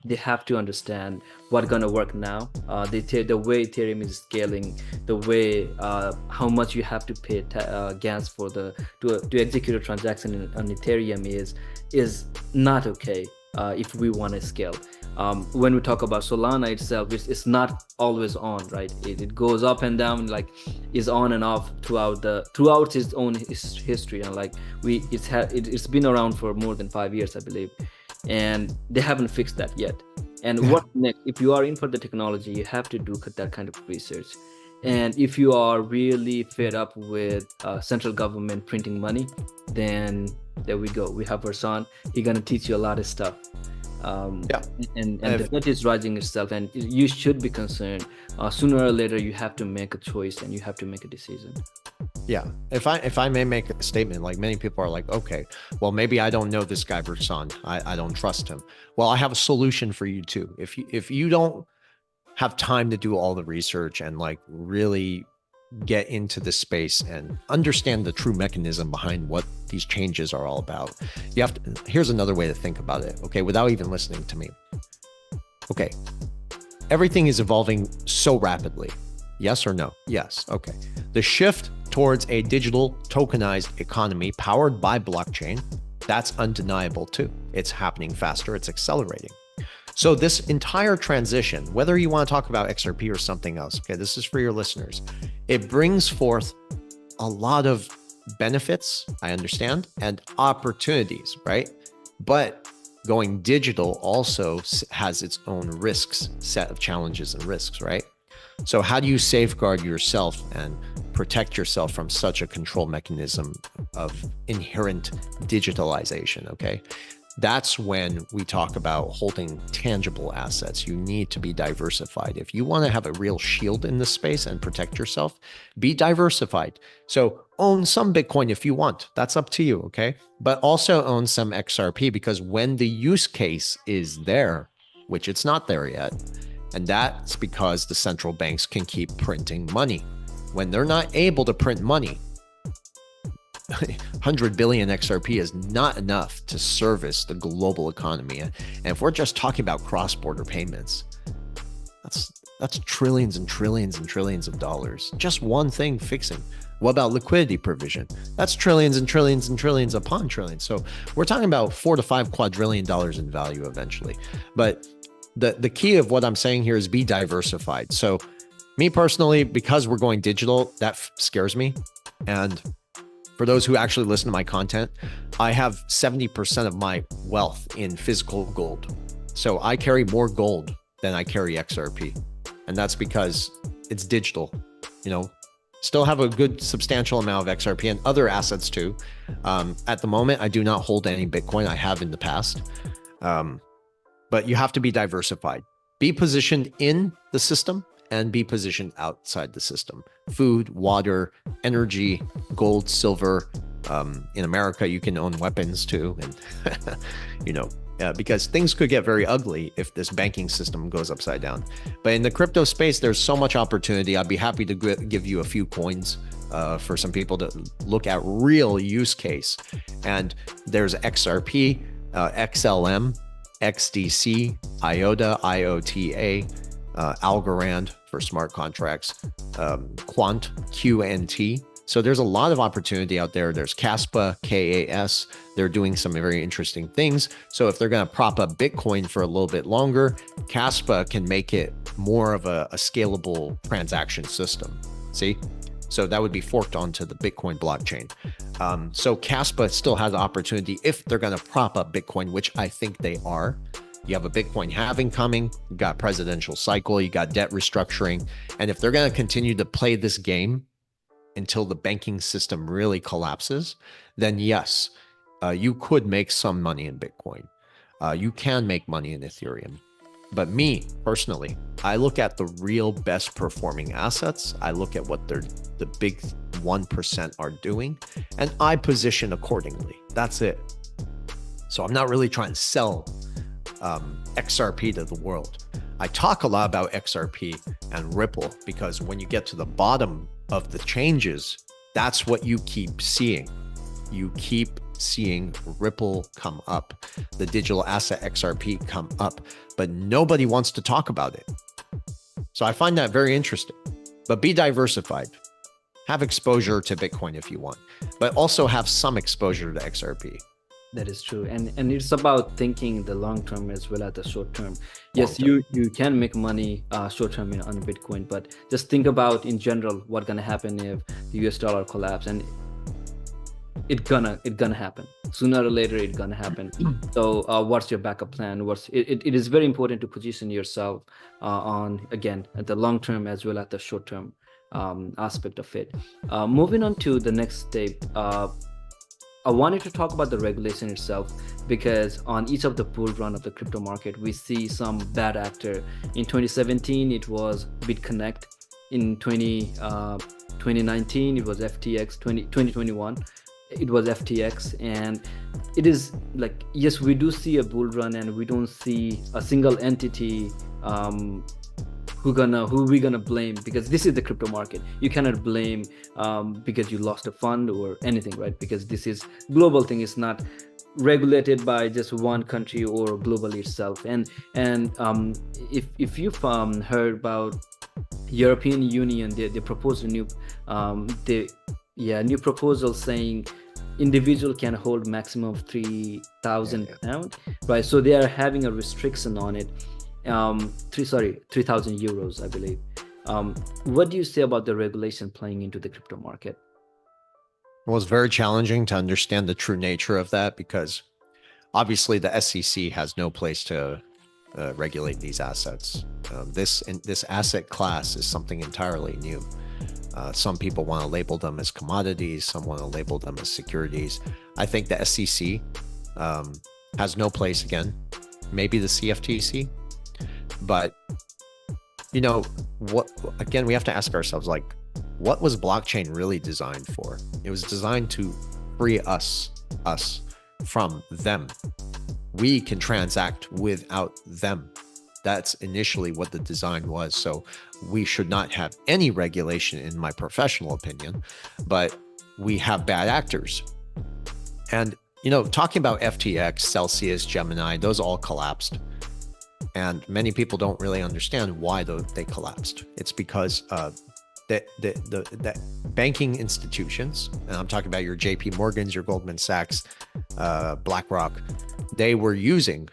they have to understand what's gonna work now. The way Ethereum is scaling, the way how much you have to pay gas for to execute a transaction on Ethereum is not okay if we want to scale. When we talk about Solana itself, it's not always on, right? It goes up and down, like is on and off throughout its own history, and like it's been around for more than 5 years, I believe, and they haven't fixed that yet. And what next? If you are in for the technology, you have to do that kind of research. And if you are really fed up with central government printing money, then there we go. We have Versan. He's gonna teach you a lot of stuff. Um, Yeah. and the debt is rising itself, and you should be concerned. Sooner or later, you have to make a choice and you have to make a decision. Yeah. If I may make a statement, like many people are like, okay, well, maybe I don't know this guy Versan. I don't trust him. Well, I have a solution for you too. If you don't have time to do all the research and like really get into the space and understand the true mechanism behind what these changes are all about, you have to, here's another way to think about it, okay, without even listening to me. Okay, everything is evolving so rapidly. Yes or no? Yes. Okay. The shift towards a digital tokenized economy powered by blockchain, that's undeniable too. It's happening faster, it's accelerating. So this entire transition, whether you want to talk about XRP or something else, okay, this is for your listeners. It brings forth a lot of benefits, I understand, and opportunities, right? But going digital also has its own risks, set of challenges and risks, right? So how do you safeguard yourself and protect yourself from such a control mechanism of inherent digitalization, okay? That's when we talk about holding tangible assets. You need to be diversified. If you want to have a real shield in this space and protect yourself, be diversified. So own some Bitcoin if you want. That's up to you, okay? But also own some XRP, because when the use case is there, which it's not there yet, and that's because the central banks can keep printing money. When they're not able to print money, 100 billion XRP is not enough to service the global economy. And if we're just talking about cross-border payments, that's trillions and trillions and trillions of dollars. Just one thing fixing. What about liquidity provision? That's trillions and trillions and trillions upon trillions. So we're talking about $4 to $5 quadrillion in value eventually. But the key of what I'm saying here is be diversified. So me personally, because we're going digital, that scares me. And for those who actually listen to my content, I have 70% of my wealth in physical gold. So I carry more gold than I carry XRP. And that's because it's digital, you know, still have a good substantial amount of XRP and other assets too. At the moment, I do not hold any Bitcoin. I have in the past. But you have to be diversified. Be positioned in the system and be positioned outside the system. Food, water, energy, gold, silver. In America, you can own weapons too. And, you know, because things could get very ugly if this banking system goes upside down. But in the crypto space, there's so much opportunity. I'd be happy to give you a few coins for some people to look at real use case. And there's XRP, XLM, XDC, IOTA, IOTA, Algorand for smart contracts, Quant, QNT. So there's a lot of opportunity out there. There's Kaspa, KAS. They're doing some very interesting things. So if they're going to prop up Bitcoin for a little bit longer, Kaspa can make it more of a scalable transaction system. See? So that would be forked onto the Bitcoin blockchain. So Kaspa still has the opportunity if they're going to prop up Bitcoin, which I think they are. You have a Bitcoin halving coming, you got presidential cycle, you got debt restructuring. And if they're going to continue to play this game until the banking system really collapses, then yes, you could make some money in Bitcoin. You can make money in Ethereum. But me personally, I look at the real best performing assets. I look at what the big 1% are doing, and I position accordingly. That's it. So I'm not really trying to sell XRP to the world. I talk a lot about XRP and Ripple because when you get to the bottom of the changes, that's what you keep seeing. You keep seeing Ripple come up, the digital asset XRP come up, but nobody wants to talk about it. So I find that very interesting. But be diversified. Have exposure to Bitcoin if you want, but also have some exposure to XRP. That is true, and it's about thinking the long term as well as the short term. Yes, you can make money short term on Bitcoin, but just think about in general what's gonna happen if the US dollar collapse, and it's gonna happen sooner or later. It's gonna happen. So what's your backup plan? It is very important to position yourself on, again, at the long term as well as the short term. aspect of it. Moving on to the next step, I wanted to talk about the regulation itself, because on each of the bull run of the crypto market, we see some bad actor. In 2017, it was BitConnect. In 2019, it was FTX. 2021, it was FTX. And it is like, yes, we do see a bull run, and we don't see a single entity who we gonna blame, because this is the crypto market. You cannot blame because you lost a fund or anything, right? Because this is global thing. It's not regulated by just one country or globally itself. And if you've heard about European Union, they proposed a new new proposal saying individual can hold maximum of 3,000 pound, right? So they are having a restriction on it. 3,000 euros, I believe. What do you say about the regulation playing into the crypto market? Well, it's very challenging to understand the true nature of that, because obviously the SEC has no place to regulate these assets. This asset class is something entirely new. Some people want to label them as commodities. Some want to label them as securities. I think the SEC has no place again. Maybe the CFTC. But, you know, again, we have to ask ourselves, like, what was blockchain really designed for? It was designed to free us from them. We can transact without them. That's initially what the design was. So we should not have any regulation, in my professional opinion, but we have bad actors. And, you know, talking about FTX, Celsius, Gemini, those all collapsed. And many people don't really understand why they collapsed. It's because the banking institutions, and I'm talking about your JP Morgans, your Goldman Sachs, BlackRock, they were using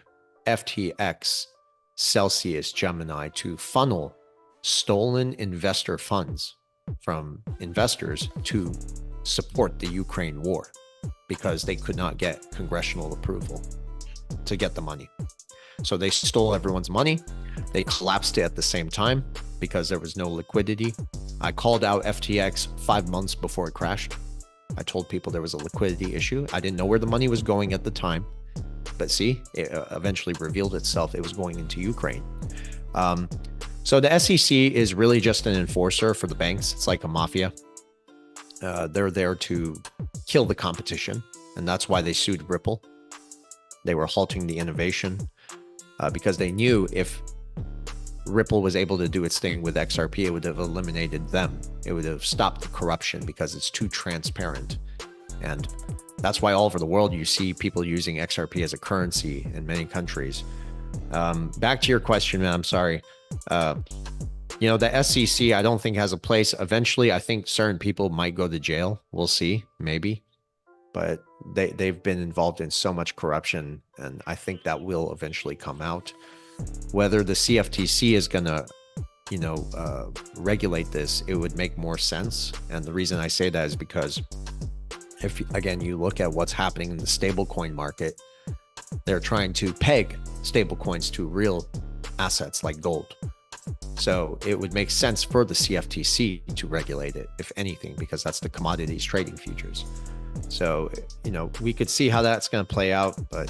FTX, Celsius, Gemini to funnel stolen investor funds from investors to support the Ukraine war, because they could not get congressional approval to get the money. So they stole everyone's money. They collapsed it at the same time because there was no liquidity. I called out FTX 5 months before it crashed. I told people there was a liquidity issue. I didn't know where the money was going at the time, but see, it eventually revealed itself. It was going into Ukraine. So the SEC is really just an enforcer for the banks. It's like a mafia. They're there to kill the competition, and that's why they sued Ripple. They were halting the innovation. Because they knew if Ripple was able to do its thing with XRP, it would have eliminated them. It would have stopped the corruption because it's too transparent. And that's why all over the world, you see people using XRP as a currency in many countries. Back to your question, man, I'm sorry. You know, the SEC, I don't think has a place. Eventually, I think certain people might go to jail. We'll see, maybe. But they've been involved in so much corruption, and I think that will eventually come out. Whether the CFTC is going to, you know, regulate this, it would make more sense. And the reason I say that is because if, again, you look at what's happening in the stablecoin market, they're trying to peg stablecoins to real assets like gold. So it would make sense for the CFTC to regulate it, if anything, because that's the commodities trading futures. So, you know, we could see how that's going to play out, but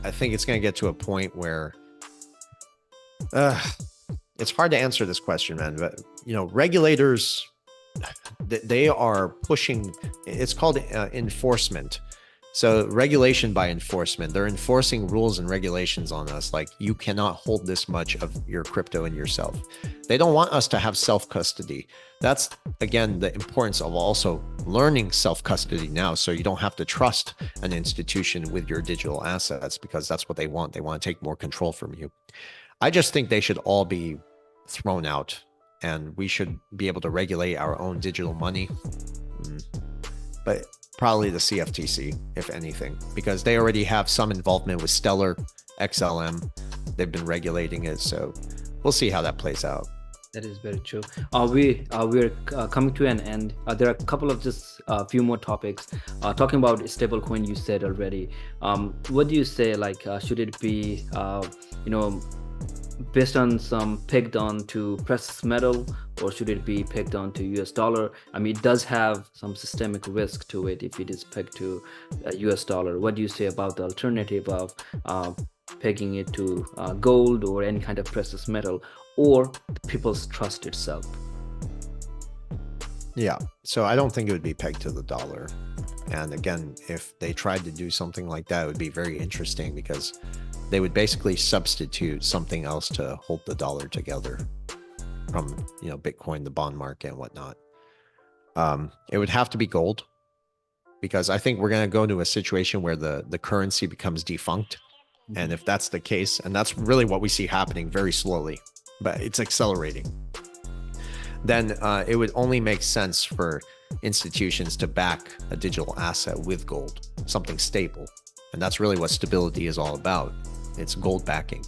I think it's going to get to a point where it's hard to answer this question, man. But, you know, regulators, they are pushing, it's called enforcement. So regulation by enforcement, they're enforcing rules and regulations on us. Like, you cannot hold this much of your crypto in yourself. They don't want us to have self-custody. That's, again, the importance of also learning self-custody now. So you don't have to trust an institution with your digital assets, because that's what they want. They want to take more control from you. I just think they should all be thrown out, and we should be able to regulate our own digital money. But probably the CFTC, if anything, because they already have some involvement with Stellar, XLM. They've been regulating it. So we'll see how that plays out. That is very true. We're coming to an end. There are a couple of just few more topics. Talking about stablecoin, you said already. What do you say? Like, should it be, you know, based on some pegged on to precious metal, or should it be pegged on to US dollar? I mean, it does have some systemic risk to it if it is pegged to US dollar. What do you say about the alternative of pegging it to gold or any kind of precious metal, or the people's trust itself? Yeah. So I don't think it would be pegged to the dollar. And again, if they tried to do something like that, it would be very interesting because they would basically substitute something else to hold the dollar together from, Bitcoin, the bond market and whatnot. It would have to be gold because I think we're going to go to a situation where the currency becomes defunct. And if that's the case, and that's really what we see happening very slowly, but it's accelerating, then it would only make sense for institutions to back a digital asset with gold, something stable. And that's really what stability is all about. It's gold backing.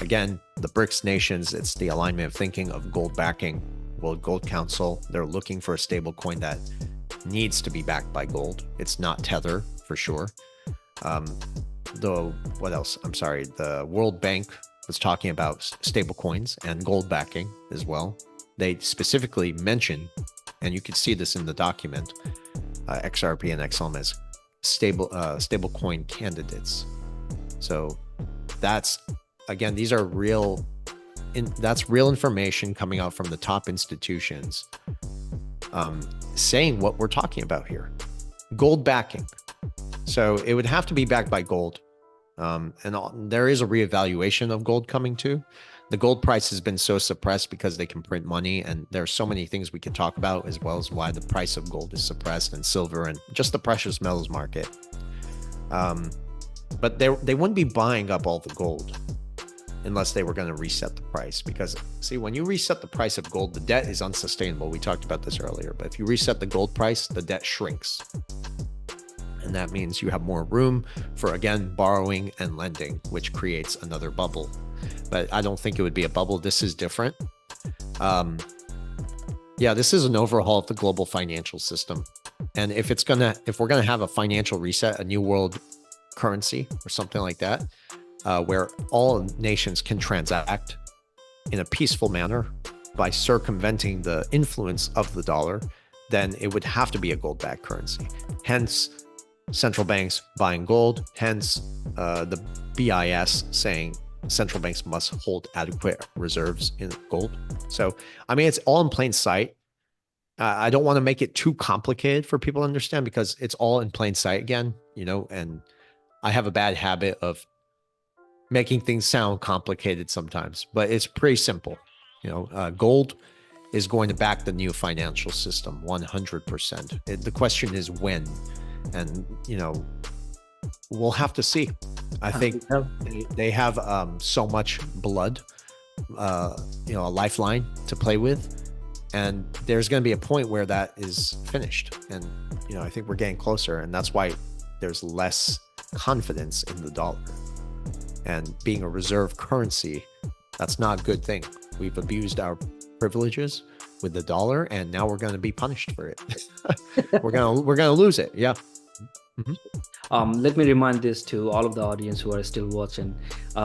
Again, the BRICS nations, it's the alignment of thinking of gold backing. World Gold Council, they're looking for a stable coin that needs to be backed by gold. It's not Tether for sure. What else? I'm sorry. The World Bank was talking about stable coins and gold backing as well. They specifically mention, and you could see this in the document, XRP and XLM as stable coin candidates. So that's, again, these are that's real information coming out from the top institutions, saying what we're talking about here. Gold backing. So it would have to be backed by gold. There is a reevaluation of gold coming too. The gold price has been so suppressed because they can print money, and there are so many things we could talk about, as well as why the price of gold is suppressed, and silver, and just the precious metals market. But they wouldn't be buying up all the gold unless they were going to reset the price. Because see, when you reset the price of gold, the debt is unsustainable. We talked about this earlier, but if you reset the gold price, the debt shrinks. And that means you have more room for, again, borrowing and lending, which creates another bubble. But I don't think it would be a bubble. This is different. Yeah, this is an overhaul of the global financial system. And if we're gonna have a financial reset, a new world currency or something like that, where all nations can transact in a peaceful manner by circumventing the influence of the dollar, then it would have to be a gold-backed currency. Hence, central banks buying gold, hence the BIS saying central banks must hold adequate reserves in gold. So, I mean, it's all in plain sight. I don't want to make it too complicated for people to understand because it's all in plain sight again, and I have a bad habit of making things sound complicated sometimes, but it's pretty simple. Gold is going to back the new financial system 100%. The question is when. And, we'll have to see. I think they have so much blood, a lifeline to play with. And there's going to be a point where that is finished. And, I think we're getting closer. And that's why there's less confidence in the dollar. And being a reserve currency, that's not a good thing. We've abused our privileges with the dollar, and now we're going to be punished for it. we're gonna lose it. Yeah. Mm-hmm. Let me remind this to all of the audience who are still watching.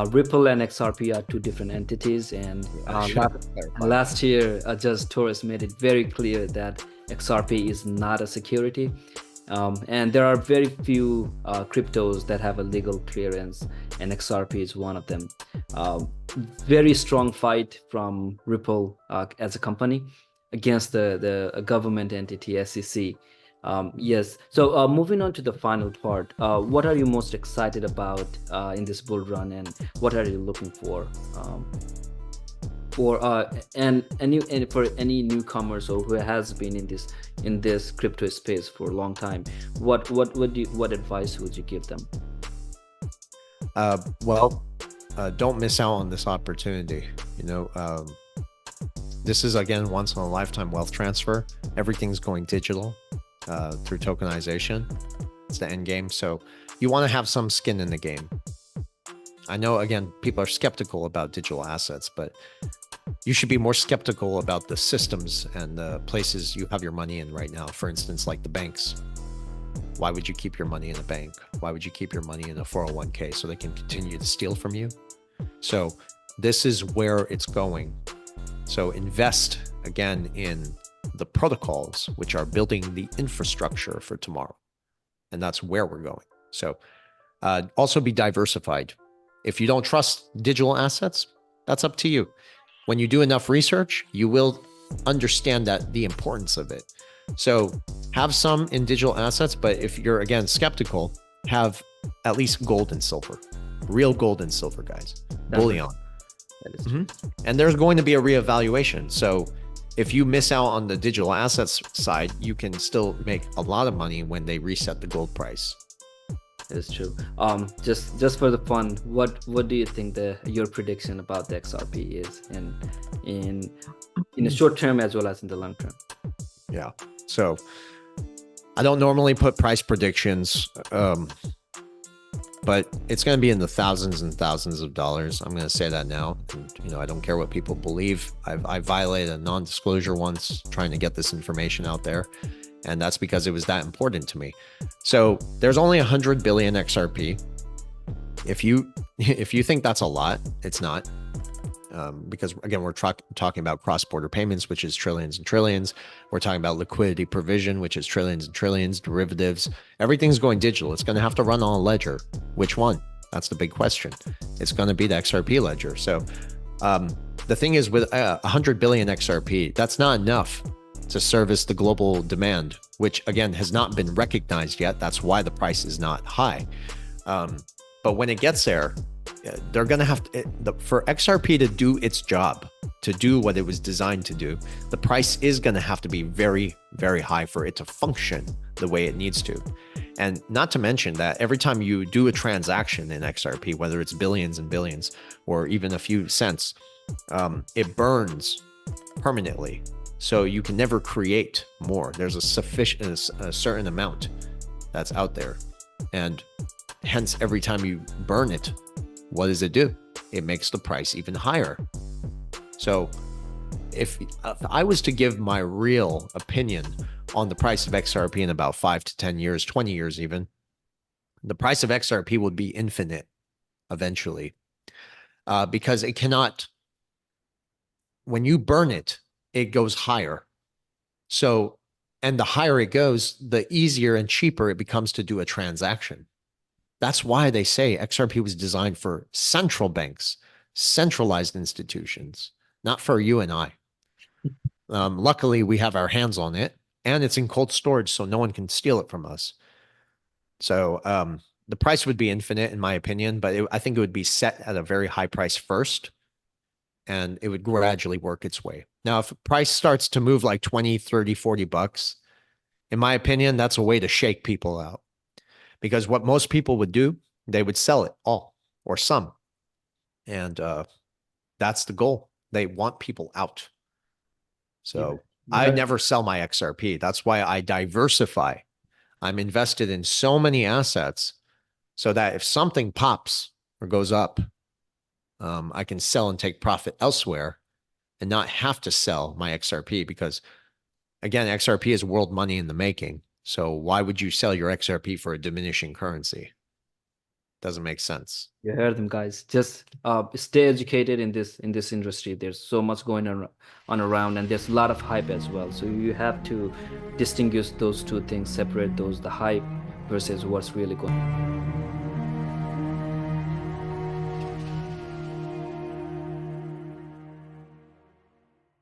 Ripple and XRP are two different entities, and last year, Judge Torres made it very clear that XRP is not a security. And there are very few cryptos that have a legal clearance, and XRP is one of them. Very strong fight from Ripple as a company against the government entity, SEC. Yes. So moving on to the final part, what are you most excited about in this bull run, and what are you looking for? And for any newcomers or who has been in this crypto space for a long time, what advice would you give them? Don't miss out on this opportunity. This is, again, once in a lifetime wealth transfer. Everything's going digital through tokenization. It's the end game. So you want to have some skin in the game. I know, again, people are skeptical about digital assets, but you should be more skeptical about the systems and the places you have your money in right now. For instance, like the banks. Why would you keep your money in a bank? Why would you keep your money in a 401k so they can continue to steal from you? So this is where it's going. So invest again in the protocols, which are building the infrastructure for tomorrow. And that's where we're going. So also be diversified. If you don't trust digital assets, that's up to you. When you do enough research, you will understand that the importance of it. So have some in digital assets, but if you're, again, skeptical, have at least gold and silver, real gold and silver, guys, bullion. And there's going to be a reevaluation. So if you miss out on the digital assets side, you can still make a lot of money when they reset the gold price. It's true. Just for the fun, what do you think your prediction about the XRP is in the short term as well as in the long term? Yeah. So I don't normally put price predictions, but it's going to be in the thousands and thousands of dollars. I'm going to say that now. And, I don't care what people believe. I violated a non-disclosure once trying to get this information out there. And that's because it was that important to me. So there's only 100 billion XRP. If you think that's a lot, it's not. Because again, we're talking about cross-border payments, which is trillions and trillions. We're talking about liquidity provision, which is trillions and trillions, derivatives. Everything's going digital. It's going to have to run on a ledger. Which one? That's the big question. It's going to be the XRP ledger. So the thing is, with 100 billion XRP, that's not enough to service the global demand, which again has not been recognized yet. That's why the price is not high. But when it gets there, they're going to have to, for XRP to do its job, to do what it was designed to do, the price is going to have to be very, very high for it to function the way it needs to. And not to mention that every time you do a transaction in XRP, whether it's billions and billions or even a few cents, it burns permanently. So you can never create more. There's a certain amount that's out there. And hence, every time you burn it, what does it do? It makes the price even higher. So if I was to give my real opinion on the price of XRP in about 5 to 10 years, 20 years even, the price of XRP would be infinite eventually, because it cannot, when you burn it, it goes higher. So, and the higher it goes, the easier and cheaper it becomes to do a transaction. That's why they say XRP was designed for central banks, centralized institutions, not for you and I. Luckily, we have our hands on it, and it's in cold storage, so no one can steal it from us. So the price would be infinite, in my opinion, but I think it would be set at a very high price first, and it would gradually work its way. Now, if price starts to move like 20, 30, 40 bucks, in my opinion, that's a way to shake people out. Because what most people would do, they would sell it all or some. And that's the goal. They want people out. So yeah. I never sell my XRP. That's why I diversify. I'm invested in so many assets so that if something pops or goes up, I can sell and take profit elsewhere and not have to sell my XRP, because again, XRP is world money in the making. So why would you sell your XRP for a diminishing currency? Doesn't make sense. You heard them, guys. Just stay educated in this industry. There's so much going on around, and there's a lot of hype as well. So you have to distinguish those two things, separate those, the hype versus what's really going on.